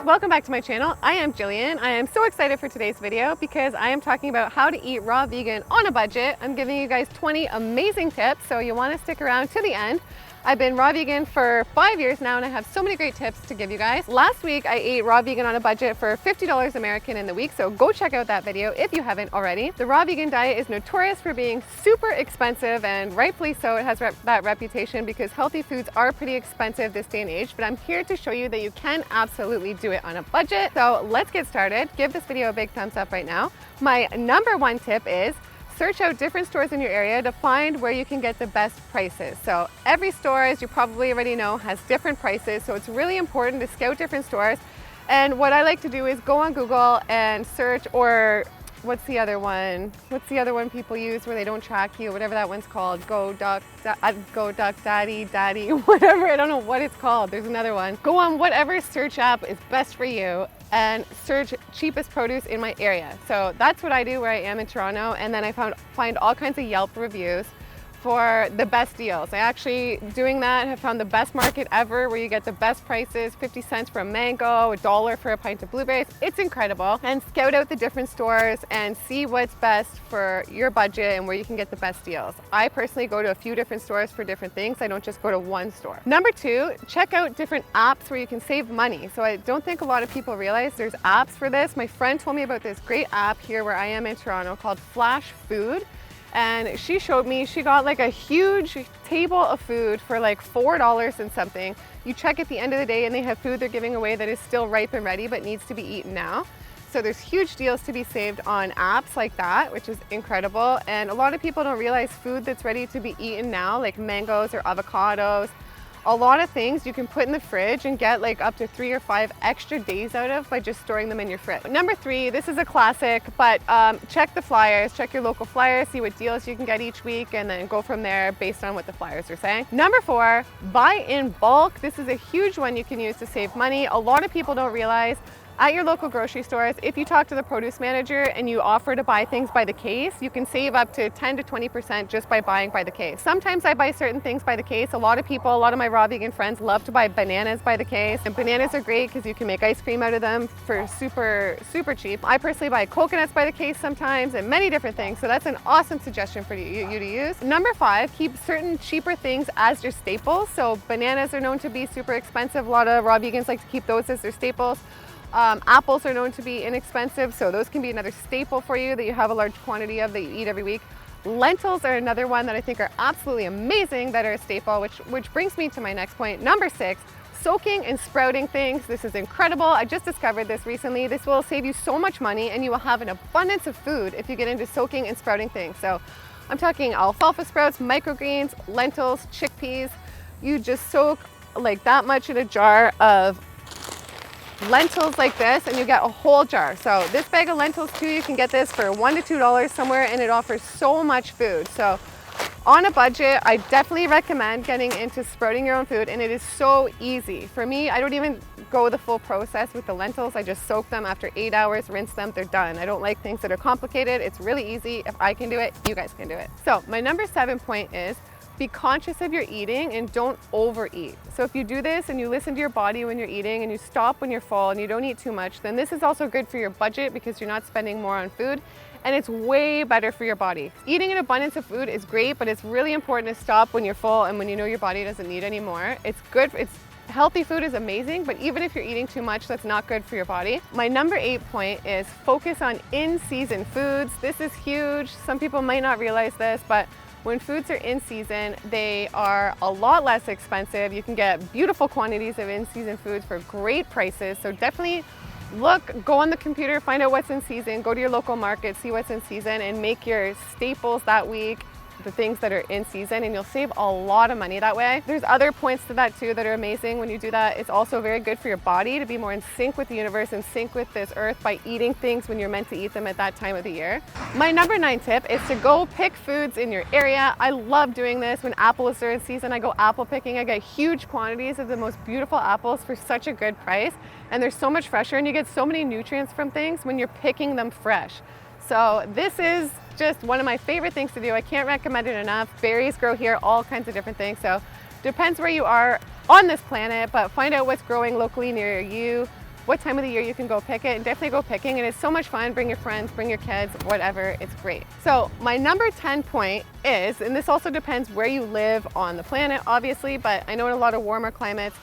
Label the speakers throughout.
Speaker 1: Welcome back to my channel. I am Jillian. I am so excited for today's video because I am talking about how to eat raw vegan on a budget. I'm giving you guys 20 amazing tips, so you want to stick around to the end. I've been raw vegan for 5 years now and I have so many great tips to give you guys. Last week I ate raw vegan on a budget for $50 American in the week, so go check out that video if you haven't already. The raw vegan diet is notorious for being super expensive, and rightfully so. It has that reputation because healthy foods are pretty expensive this day and age, but I'm here to show you that you can absolutely do it on a budget. So let's get started. Give this video a big thumbs up right now. My number one tip is search out different stores in your area to find where you can get the best prices. So every store, as you probably already know, has different prices. So it's really important to scout different stores. And what I like to do is go on Google and search, or what's the other one? What's the other one people use where they don't track you? Whatever that one's called. Go Duck Daddy, whatever. I don't know what it's called. There's another one. Go on whatever search app is best for you and search cheapest produce in my area. So that's what I do where I am in Toronto, and then I find all kinds of Yelp reviews for the best deals. I actually, doing that, have found the best market ever where you get the best prices, 50 cents for a mango, $1 for a pint of blueberries. It's incredible. And scout out the different stores and see what's best for your budget and where you can get the best deals. I personally go to a few different stores for different things. I don't just go to one store. Number two, check out different apps where you can save money. So I don't think a lot of people realize there's apps for this. My friend told me about this great app here where I am in Toronto called Flash Food. And she showed me, she got like a huge table of food for like $4 and something. You check at the end of the day and they have food they're giving away that is still ripe and ready but needs to be eaten now. So there's huge deals to be saved on apps like that, which is incredible. And a lot of people don't realize food that's ready to be eaten now, like mangoes or avocados, a lot of things you can put in the fridge and get like up to 3 or 5 extra days out of by just storing them in your fridge. Number three, this is a classic, but check the flyers, check your local flyers, see what deals you can get each week, and then go from there based on what the flyers are saying. Number four, buy in bulk. This is a huge one you can use to save money. A lot of people don't realize at your local grocery stores, if you talk to the produce manager and you offer to buy things by the case, you can save up to 10 to 20% just by buying by the case. Sometimes I buy certain things by the case. A lot of my raw vegan friends love to buy bananas by the case. And bananas are great because you can make ice cream out of them for super, super cheap. I personally buy coconuts by the case sometimes and many different things. So that's an awesome suggestion for you to use. Number five, keep certain cheaper things as your staples. So bananas are known to be super expensive. A lot of raw vegans like to keep those as their staples. Apples are known to be inexpensive, so those can be another staple for you that you have a large quantity of that you eat every week. Lentils are another one that I think are absolutely amazing that are a staple, which brings me to my next point. Number six, soaking and sprouting things. This is incredible. I just discovered this recently. This will save you so much money and you will have an abundance of food if you get into soaking and sprouting things. So I'm talking alfalfa sprouts, microgreens, lentils, chickpeas. You just soak like that much in a jar of lentils like this and you get a whole jar. So this bag of lentils too, you can get this for $1 to $2 somewhere, and it offers so much food. So on a budget, I definitely recommend getting into sprouting your own food, and it is so easy. For me, I don't even go the full process with the lentils. I just soak them after 8 hours, rinse them, they're done. I don't like things that are complicated. It's really easy. If I can do it, you guys can do it. So my number 7 point is be conscious of your eating and don't overeat. So if you do this and you listen to your body when you're eating and you stop when you're full and you don't eat too much, then this is also good for your budget because you're not spending more on food, and it's way better for your body. Eating an abundance of food is great, but it's really important to stop when you're full and when you know your body doesn't need any more. It's good, healthy food is amazing, but even if you're eating too much, that's not good for your body. My number 8 point is focus on in-season foods. This is huge. Some people might not realize this, but when foods are in season, they are a lot less expensive. You can get beautiful quantities of in-season foods for great prices. So definitely go on the computer, find out what's in season, go to your local market, see what's in season, and make your staples that week the things that are in season, and you'll save a lot of money that way. There's other points to that too that are amazing when you do that. It's also very good for your body to be more in sync with the universe and sync with this earth by eating things when you're meant to eat them at that time of the year. My number 9 tip is to go pick foods in your area. I love doing this. When apples are in season, I go apple picking. I get huge quantities of the most beautiful apples for such a good price, and they're so much fresher, and you get so many nutrients from things when you're picking them fresh. So this is just one of my favorite things to do. I can't recommend it enough. Berries grow here, all kinds of different things. So depends where you are on this planet, but find out what's growing locally near you. what time of the year you can go pick it, and definitely go picking. And it's so much fun. Bring your friends, bring your kids, whatever, it's great. So my number 10 point is, and this also depends where you live on the planet, obviously, but I know in a lot of warmer climates,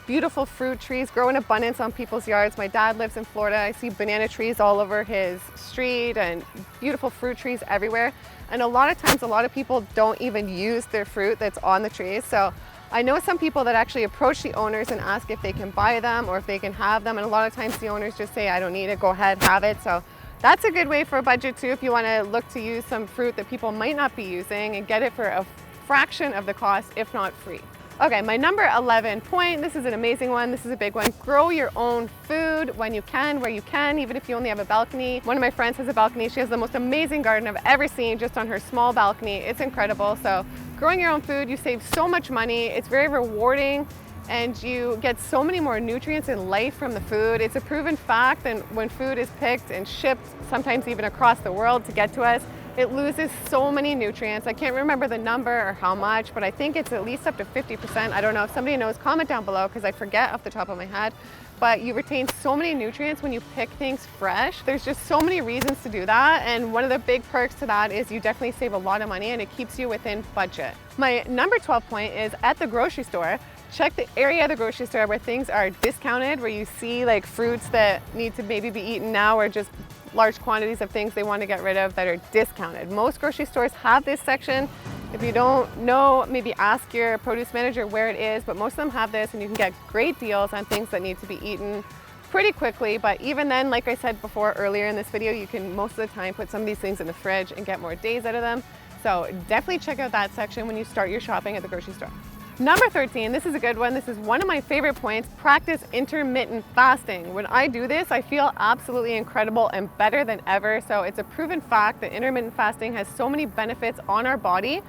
Speaker 1: beautiful fruit trees grow in abundance on people's yards. My dad lives in Florida. I see banana trees all over his street and beautiful fruit trees everywhere. And a lot of times, a lot of people don't even use their fruit that's on the trees. So I know some people that actually approach the owners and ask if they can buy them or if they can have them. And a lot of times the owners just say, I don't need it, go ahead, have it. So that's a good way for a budget too, if you want to look to use some fruit that people might not be using and get it for a fraction of the cost, if not free. Okay, my number 11 point, this is an amazing one, this is a big one. Grow your own food when you can, where you can, even if you only have a balcony. One of my friends has a balcony. She has the most amazing garden I've ever seen just on her small balcony. It's incredible. So growing your own food, you save so much money. It's very rewarding and you get so many more nutrients in life from the food. It's a proven fact that when food is picked and shipped, sometimes even across the world to get to us, it loses so many nutrients. I can't remember the number or how much, but I think it's at least up to 50%. I don't know. If somebody knows, comment down below because I forget off the top of my head. But you retain so many nutrients when you pick things fresh. There's just so many reasons to do that. And one of the big perks to that is you definitely save a lot of money and it keeps you within budget. My number 12 point is at the grocery store, check the area of the grocery store where things are discounted, where you see like fruits that need to maybe be eaten now or just large quantities of things they want to get rid of that are discounted. Most grocery stores have this section. If you don't know, maybe ask your produce manager where it is, but most of them have this and you can get great deals on things that need to be eaten pretty quickly. But even then, like I said before earlier in this video, you can most of the time put some of these things in the fridge and get more days out of them. So definitely check out that section when you start your shopping at the grocery store. Number 13, this is a good one. This is one of my favorite points. Practice intermittent fasting. When I do this, I feel absolutely incredible and better than ever. So it's a proven fact that intermittent fasting has so many benefits on our body.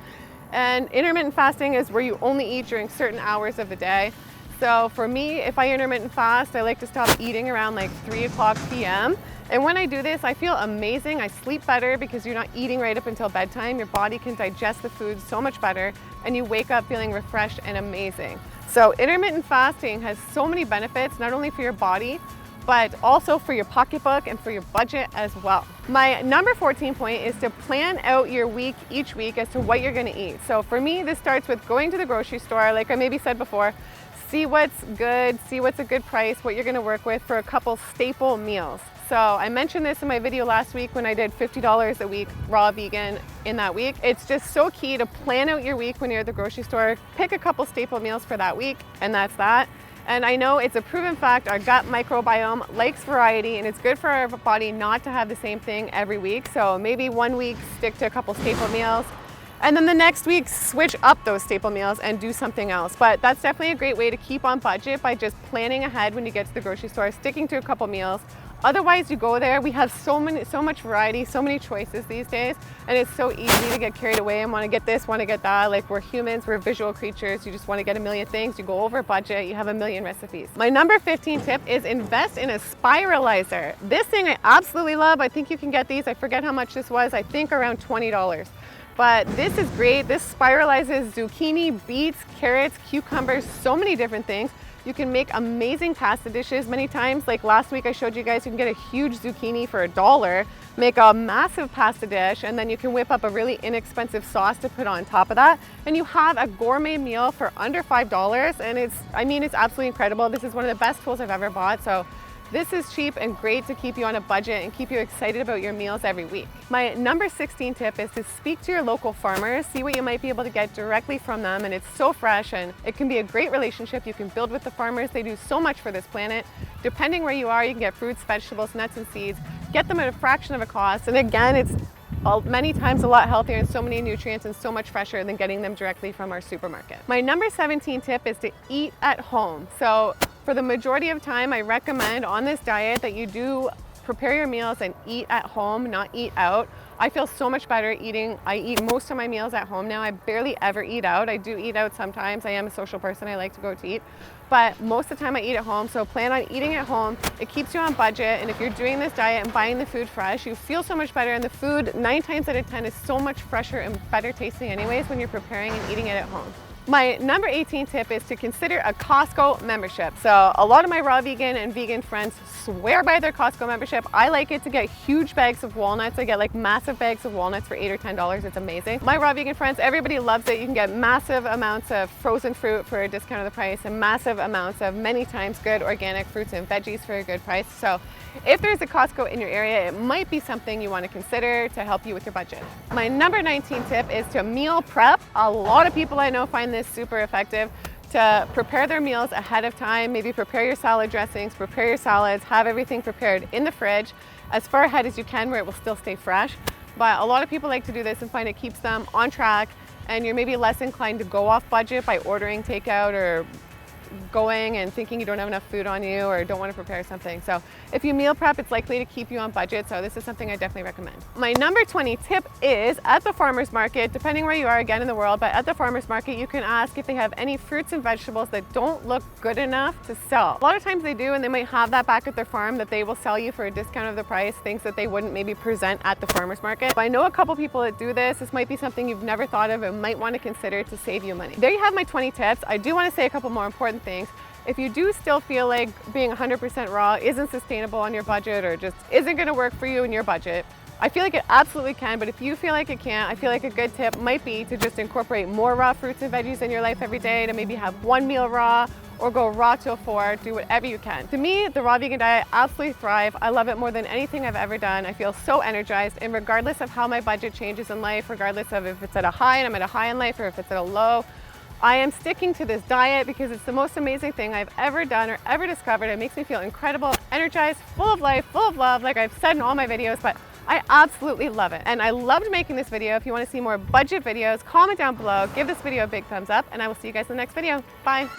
Speaker 1: And intermittent fasting is where you only eat during certain hours of the day. So for me, if I intermittent fast, I like to stop eating around like 3 o'clock p.m. And when I do this, I feel amazing. I sleep better because you're not eating right up until bedtime. Your body can digest the food so much better and you wake up feeling refreshed and amazing. So intermittent fasting has so many benefits, not only for your body, but also for your pocketbook and for your budget as well. My number 14 point is to plan out your week each week as to what you're gonna eat. So for me, this starts with going to the grocery store, like I maybe said before, see what's good, see what's a good price, what you're gonna work with for a couple staple meals. So I mentioned this in my video last week when I did $50 a week raw vegan in that week. It's just so key to plan out your week when you're at the grocery store, pick a couple staple meals for that week, and that's that. And I know it's a proven fact, our gut microbiome likes variety and it's good for our body not to have the same thing every week. So maybe one week stick to a couple staple meals, and then the next week switch up those staple meals and do something else. But that's definitely a great way to keep on budget by just planning ahead when you get to the grocery store, sticking to a couple meals. Otherwise, you go there, we have so much variety, so many choices these days, and it's so easy to get carried away and want to get this, want to get that. Like, we're humans, we're visual creatures, you just want to get a million things, you go over budget, you have a million recipes. My number 15 tip is invest in a spiralizer. This thing I absolutely love. I think you can get these, I forget how much this was, I think around $20. But this is great. This spiralizes zucchini, beets, carrots, cucumbers, so many different things. You can make amazing pasta dishes many times. Like last week I showed you guys, you can get a huge zucchini for $1, make a massive pasta dish, and then you can whip up a really inexpensive sauce to put on top of that. And you have a gourmet meal for under $5. And it's absolutely incredible. This is one of the best tools I've ever bought. So this is cheap and great to keep you on a budget and keep you excited about your meals every week. My number 16 tip is to speak to your local farmers, see what you might be able to get directly from them, and it's so fresh and it can be a great relationship you can build with the farmers. They do so much for this planet. Depending where you are, you can get fruits, vegetables, nuts, and seeds, get them at a fraction of a cost, and again, it's many times a lot healthier and so many nutrients and so much fresher than getting them directly from our supermarket. My number 17 tip is to eat at home. So for the majority of time, I recommend on this diet that you do prepare your meals and eat at home, not eat out. I feel so much better eating. I eat most of my meals at home now. I barely ever eat out. I do eat out sometimes. I am a social person. I like to go to eat. But most of the time I eat at home. So plan on eating at home. It keeps you on budget. And if you're doing this diet and buying the food fresh, you feel so much better. And the food 9 times out of 10 is so much fresher and better tasting anyways when you're preparing and eating it at home. My number 18 tip is to consider a Costco membership. So a lot of my raw vegan and vegan friends swear by their Costco membership. I like it to get huge bags of walnuts. I get like massive bags of walnuts for $8 or $10. It's amazing. My raw vegan friends, everybody loves it. You can get massive amounts of frozen fruit for a discount of the price and massive amounts of many times good organic fruits and veggies for a good price. So if there's a Costco in your area, it might be something you want to consider to help you with your budget. My number 19 tip is to meal prep. A lot of people I know find this super effective, to prepare their meals ahead of time. Maybe prepare your salad dressings, prepare your salads, have everything prepared in the fridge as far ahead as you can where it will still stay fresh. But a lot of people like to do this and find it keeps them on track, and you're maybe less inclined to go off budget by ordering takeout or going and thinking you don't have enough food on you or don't want to prepare something. So if you meal prep, it's likely to keep you on budget. So this is something I definitely recommend. My number 20 tip is at the farmer's market, depending where you are again in the world, but at the farmer's market, you can ask if they have any fruits and vegetables that don't look good enough to sell. A lot of times they do, and they might have that back at their farm that they will sell you for a discount of the price, things that they wouldn't maybe present at the farmer's market. But I know a couple people that do this. This might be something you've never thought of and might want to consider to save you money. There you have my 20 tips. I do want to say a couple more important things. If you do still feel like being 100% raw isn't sustainable on your budget or just isn't going to work for you in your budget, I feel like it absolutely can, but if you feel like it can't, I feel like a good tip might be to just incorporate more raw fruits and veggies in your life every day, to maybe have one meal raw or go raw till 4, do whatever you can. To me, the raw vegan diet absolutely thrive. I love it more than anything I've ever done. I feel so energized, and regardless of how my budget changes in life, regardless of if it's at a high and I'm at a high in life or if it's at a low, I am sticking to this diet because it's the most amazing thing I've ever done or ever discovered. It makes me feel incredible, energized, full of life, full of love, like I've said in all my videos, but I absolutely love it. And I loved making this video. If you want to see more budget videos, comment down below, give this video a big thumbs up, and I will see you guys in the next video. Bye.